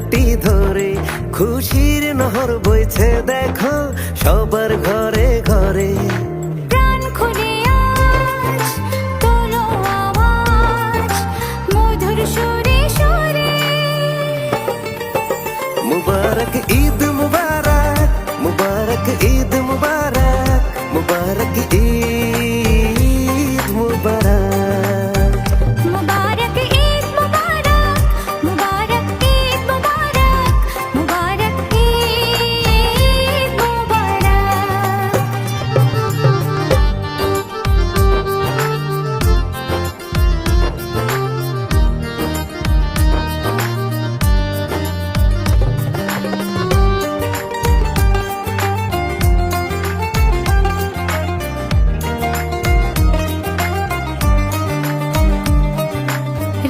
হাতটি ধরে খুশির নহর বইছে দেখো সবার ঘরে ঘরে। প্রাণ খুলে আজ তোলো আওয়াজ মধুর সুরে সুরে। মুবারক ঈদ মুবারক, মুবারক ঈদ মুবারক, মুবারক ঈদ মুবারক। মুবারক ঈদ মুবারক, মুবারক ঈদ মুবারক, মুবারক ঈদ মুবারক।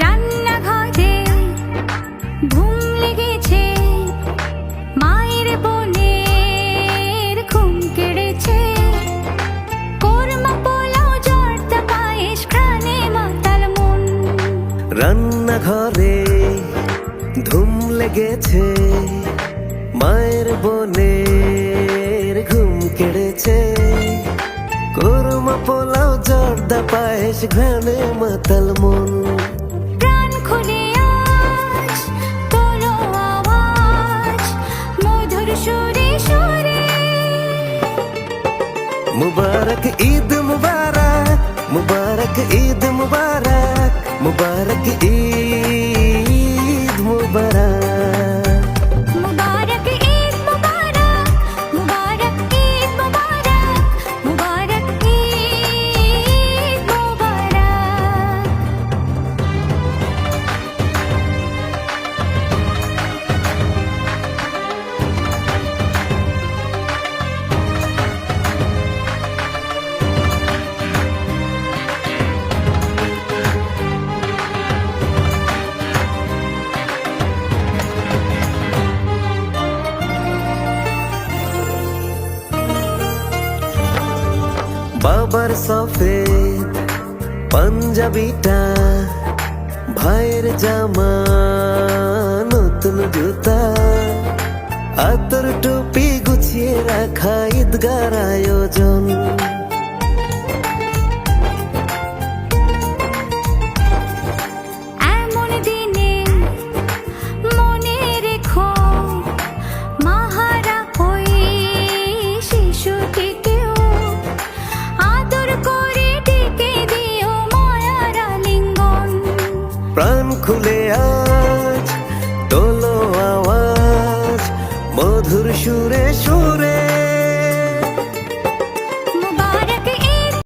রান্নাঘরে ধুম লেগেছে, মায়ের বোনের ঘুম কেড়েছে। কোরমা পোলাও জর্দা পায়েস ঘ্রাণে মাতাল মন। রান্নাঘরে ধুম লেগেছে, মায়ের বোনের ঘুম কেড়েছে। কোরমা পোলাও জর্দা পায়েস ঘ্রাণে মাতাল মন। প্রাণ খুলে আজ তোলো আওয়াজ মধুর সুরে সুরে। মুবারক ঈদ মুবারক, মুবারক ঈদ মুবারক, মুবারক ঈদ মুবারক। মুবারক ঈদ মুবারক, মুবারক ঈদ মুবারক, মুবারক ঈদ মুবারক। বাবার সফেদ পাঞ্জাবিটা, ভাইয়ের জামা নতুন জুতা, আতর টুপি গুছিয়ে রাখা ঈদগার আয়োজন। এমন দিনে মনে রেখো মাহারা ওই শিশুটিকেও আদর করে ডেকে দিও মায়ার আলিঙ্গন। প্রাণ খুলে আজ তোলো আওয়াজ মধুর সুরে সুরে।